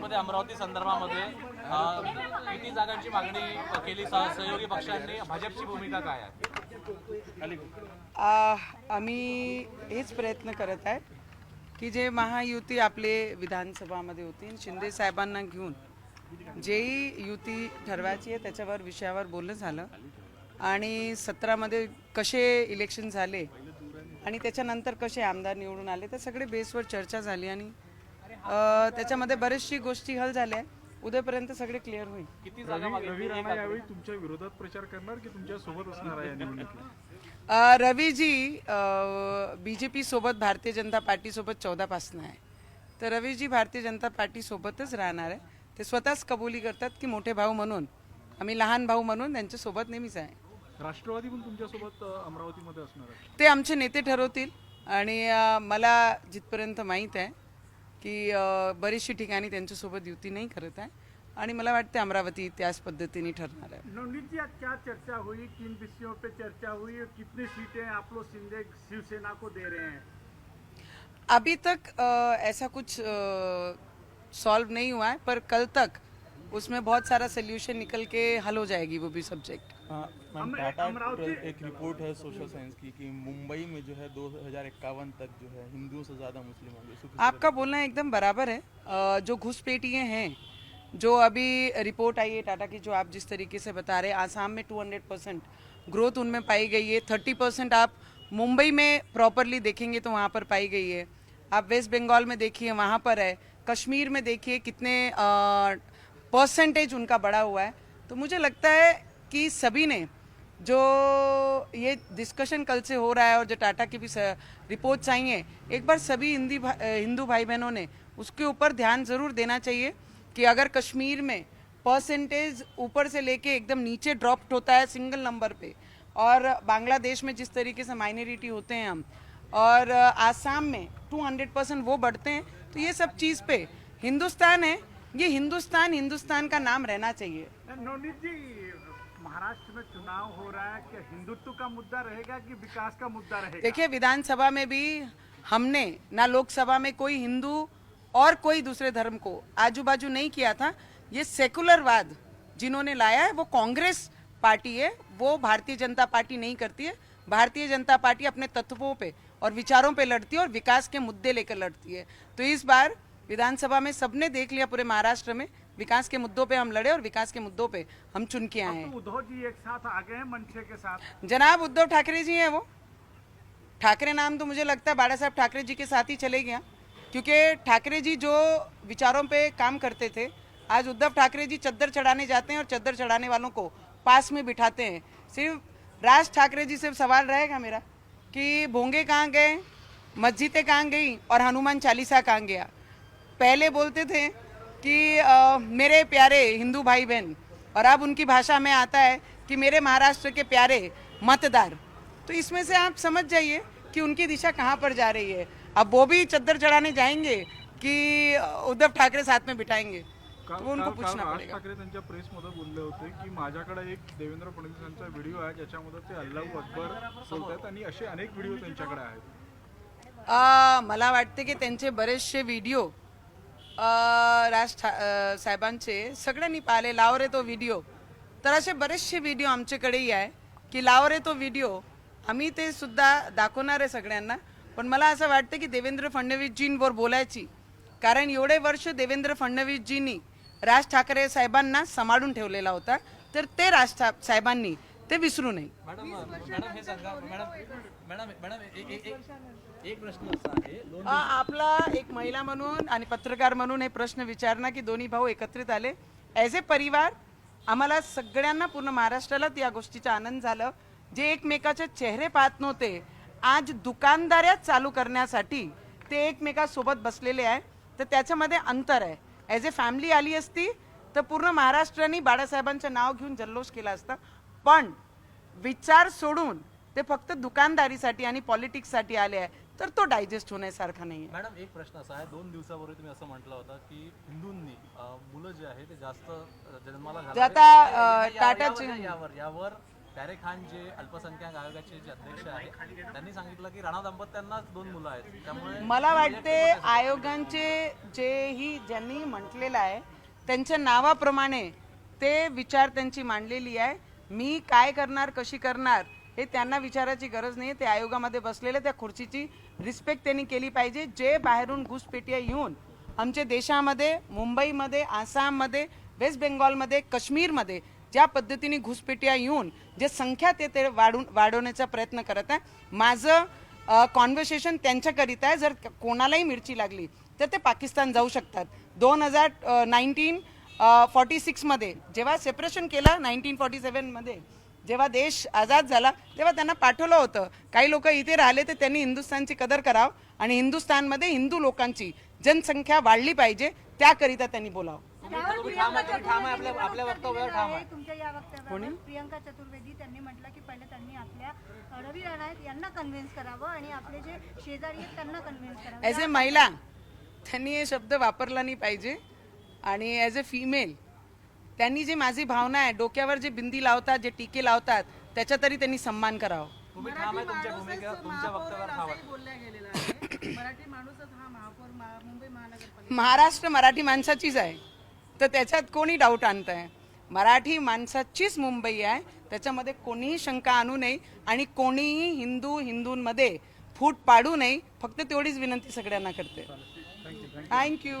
परिषदेमध्ये अमरावती संदर्भामध्ये किती जागांची मागणी केली, सहयोगी पक्षांनी, भाजपची भूमिका काय आहे? आम्ही हेच प्रयत्न करत आहे की जे महायुती आपले विधानसभामध्ये होती, शिंदे साहेबांना घेऊन जेही युती ठरवायची आहे त्याच्यावर विषयावर बोलणं झालं आणि 17मध्ये कसे इलेक्शन झाले आणि त्याच्यानंतर कसे आमदार निवडून आले त्या सगळे बेसवर चर्चा झाली आणि त्याच्यामध्ये बरेचशी गोष्टी हल झाल्या. उद्यापर्यंत सगळे क्लिअर होईल. किती जागा रवी राणा यावेळी तुमच्या विरोधात प्रचार करणार की तुमच्या सोबत असणार आहे या निवडणुकीत? रवीजी बीजेपी सोबत भारतीय जनता पार्टी सोबत 14 पासून आहे, तर रवीजी भारतीय जनता पार्टी सोबतच राहणार आहे. ते स्वतःच कबुली करतात की मोठे भाऊ म्हणून, आम्ही लहान भाऊ म्हणून त्यांच्या सोबत नेहमीच आहे. राष्ट्रवादी पण तुमच्यासोबत अमरावतीमध्ये असणार आहे? ते आमचे नेते ठरवतील आणि मला जिथपर्यंत माहीत आहे की बरीचशी ठिकाणी त्यांच्यासोबत युती नाही करत आहे आणि मला वाटते अमरावती त्याच पद्धतीने ठरणार आहे. नवनीत जी, आज क्या चर्चा हुई, किन विषयों पे चर्चा हुई और कितनी सीटें आप लोग शिवसेना को दे रहे हैं? अभी तक ऐसा कुछ सॉल्व नहीं हुआ है, पर कल तक उसमें बहुत सारा सोल्यूशन निकल के हल हो जाएगी वो भी सब्जेक्ट. मैम, टाटा एक रिपोर्ट है सोशल साइंस की कि मुंबई में जो है 2051 तक जो है हिंदुओं से ज़्यादा मुस्लिम होंगे. आपका बोलना एकदम बराबर है. जो घुसपैठिए हैं, जो अभी रिपोर्ट आई है टाटा की, जो आप जिस तरीके से बता रहे हैं, आसाम में 200% ग्रोथ उनमें पाई गई है. 30% आप मुंबई में प्रॉपरली देखेंगे तो वहाँ पर पाई गई है. आप वेस्ट बंगाल में देखिए वहाँ पर है. कश्मीर में देखिए कितने परसेंटेज उनका बढ़ा हुआ है. तो मुझे लगता है कि सभी ने जो ये डिस्कशन कल से हो रहा है और जो टाटा की भी रिपोर्ट्स आई हैं, एक बार सभी हिंदू भाई बहनों ने उसके ऊपर ध्यान ज़रूर देना चाहिए कि अगर कश्मीर में परसेंटेज ऊपर से लेके एकदम नीचे ड्रॉप होता है सिंगल नंबर पे, और बांग्लादेश में जिस तरीके से माइनॉरिटी होते हैं हम, और आसाम में 200% वो बढ़ते हैं, तो ये सब चीज़ पे हिंदुस्तान है, ये हिंदुस्तान का नाम रहना चाहिए. नवनीत जी, महाराष्ट्र में चुनाव हो रहा है, क्या हिंदुत्व का मुद्दा रहेगा कि विकास का मुद्दा रहेगा? देखिए, विधानसभा में भी हमने ना लोकसभा में कोई हिंदू और कोई दूसरे धर्म को आजू बाजू नहीं किया था. ये सेकुलरवाद जिन्होंने लाया है वो कांग्रेस पार्टी है, वो भारतीय जनता पार्टी नहीं करती है. भारतीय जनता पार्टी अपने तत्वों पे और विचारों पे लड़ती है और विकास के मुद्दे लेकर लड़ती है. तो इस बार विधानसभा में सबने देख लिया, पूरे महाराष्ट्र में विकास के मुद्दों पे हम लड़े और विकास के मुद्दों पे हम चुन के आए हैं. तो उद्धव जी एक साथ आ गए हैं मनसे के साथ. जनाब उद्धव ठाकरे जी हैं. वो ठाकरे नाम तो मुझे लगता है बाला साहब ठाकरे जी के साथ ही चले गया, क्योंकि ठाकरे जी जो विचारों पे काम करते थे, आज उद्धव ठाकरे जी चद्दर चढ़ाने जाते हैं और चद्दर चढ़ाने वालों को पास में बिठाते हैं. सिर्फ राज ठाकरे जी से सवाल रहेगा मेरा कि भोंगे कहाँ गए, मस्जिदें कहाँ गई और हनुमान चालीसा कहाँ गया. पहले बोलते थे कि मेरे प्यारे हिंदू भाई बहन, और अब उनकी भाषा में आता है कि मेरे महाराष्ट्र के प्यारे मतदार. तो इसमें से आप समझ जाइए कि उनकी दिशा कहाँ पर जा रही है. अब वो भी चद्दर चढ़ाने जाएंगे कि उद्धव ठाकरे साथ में बिठाएंगे, तो उनको पूछना राज पड़ेगा. ठाकरे त्यांच्या प्रेसमध्ये बोलले होते की माझ्याकडे एक देवेंद्र फडणवीस यांचा व्हिडिओ आहे ज्याच्यामध्ये ते अल्लाहू अकबर बोलतात आणि असे अनेक व्हिडिओ त्यांच्याकडे आहेत. मला वाटते की त्यांचे बरेचसे व्हिडिओ साहेबांचे सगळ्यांनी पाहिले. लाव रे तो व्हिडिओ, तर असे बरेचसे व्हिडिओ आमच्याकडेही आहे की लाव रे तो व्हिडिओ, आम्ही ते सुद्धा दाखवणार आहे सगळ्यांना. पण मला असं वाटतं की देवेंद्र फडणवीसजींवर बोलायची, कारण एवढे वर्ष देवेंद्र फडणवीसजींनी राज ठाकरे साहेबांना सांभाळून ठेवलेला होता, तर ते राज साहेबांनी ते विसरू नये. मॅडम हे सांगा, मॅडम एक प्रश्न असा आहे, आपला एक महिला म्हणून आणि पत्रकार म्हणून हे प्रश्न विचारणं की दोन्ही भाऊ एकत्रित आले ॲज ए परिवार, आम्हाला सगळ्यांना पूर्ण महाराष्ट्राला या गोष्टीचा आनंद झाला. जे एकमेकाचे चेहरे पाहत नव्हते, आज दुकानदाऱ्या चालू करण्यासाठी ते एकमेकासोबत बसलेले आहे, तर त्याच्यामध्ये अंतर आहे. ॲज ए फॅमिली आली असती तर पूर्ण महाराष्ट्राने बाळासाहेबांचं नाव घेऊन जल्लोष केला असता, पण विचार सोडून ते फक्त दुकानदारीसाठी आणि पॉलिटिक्ससाठी आले आहे, तर तो डायजेस्ट होण्यासारखा नाही. मॅडम एक प्रश्न असा आहे, 2 दिवसापूर्वी तुम्ही असं म्हटलं होतं की हिंदूंनी मुलं जे आहे ते जास्त जन्माला आता टाटाची यावर प्यारे खान जे अल्पसंख्याक आयोगाचे जे अध्यक्ष आहेत त्यांनी सांगितलं की राणा दाम्पत्यांनाच 2 मुलं आहेत, त्यामुळे मला वाटते आयोगांचे जेही ज्यांनी म्हटलेलं आहे त्यांच्या नावाप्रमाणे ते विचार त्यांची मांडलेली आहे. मी काय करणार कशी करणार हे त्यांना विचारायची गरज नाही. ते आयोगामध्ये बसलेले त्या खुर्चीची रिस्पेक्ट त्यांनी केली पाहिजे. जे बाहेरून घुसपेटिया येऊन आमच्या देशामध्ये मुंबईमध्ये आसाममध्ये वेस्ट बेंगॉलमध्ये काश्मीरमध्ये ज्या पद्धतीने घुसपेटिया येऊन जे संख्या ते वाढवण्याचा प्रयत्न करत आहे. माझं कॉन्व्हर्सेशन त्यांच्याकरिता आहे. जर कोणालाही मिरची लागली तर ते पाकिस्तान जाऊ शकतात. 1946 मध्ये जेव्हा सेपरेशन केलं 1947 मध्ये जेव्हा देश आझाद झाला तेव्हा त्यांना पाठवलं होतं. काही लोक इथे राहिले तर त्यांनी हिंदुस्थानची कदर करावं आणि हिंदुस्थानमध्ये हिंदू लोकांची जनसंख्या वाढली पाहिजे त्याकरिता त्यांनी बोलावं. आपल्या वक्तव्यावर ठाम आहे. तुमच्या या वक्तव्यावर प्रियंका चतुर्वेदी त्यांनी म्हटलं की पहिले त्यांनी आपल्या रवी राणा आहेत यांना कन्व्हिन्स करावं आणि आपले जे शेजारी आहेत त्यांना कन्व्हिन्स करावं. ॲज ए महिला त्यांनी हे शब्द वापरला नाही पाहिजे आणि ॲज अ फिमेल त्यांनी जे माझी भावना आहे डोक्यावर जे बिंदी लावतात जे टीके लावतात त्याचा तरी त्यांनी सन्मान करावा. तुम्ही ठाम आहे तुमच्या भूमिकेवर, तुमच्या वक्तव्यावर ठाम आहे. मराठी माणूसच हा महापौर मुंबई महानगरपालिका. महाराष्ट्र मराठी माणसाचीच आहे तर त्याच्यात कोणी डाऊट आणत आहे. मराठी माणसाचीच मुंबई आहे, त्याच्यामध्ये कोणीही शंका आणू नये आणि कोणीही हिंदूंमध्ये फूट पाडू नये. फक्त तेवढीच विनंती सगळ्यांना करते. थँक्यू.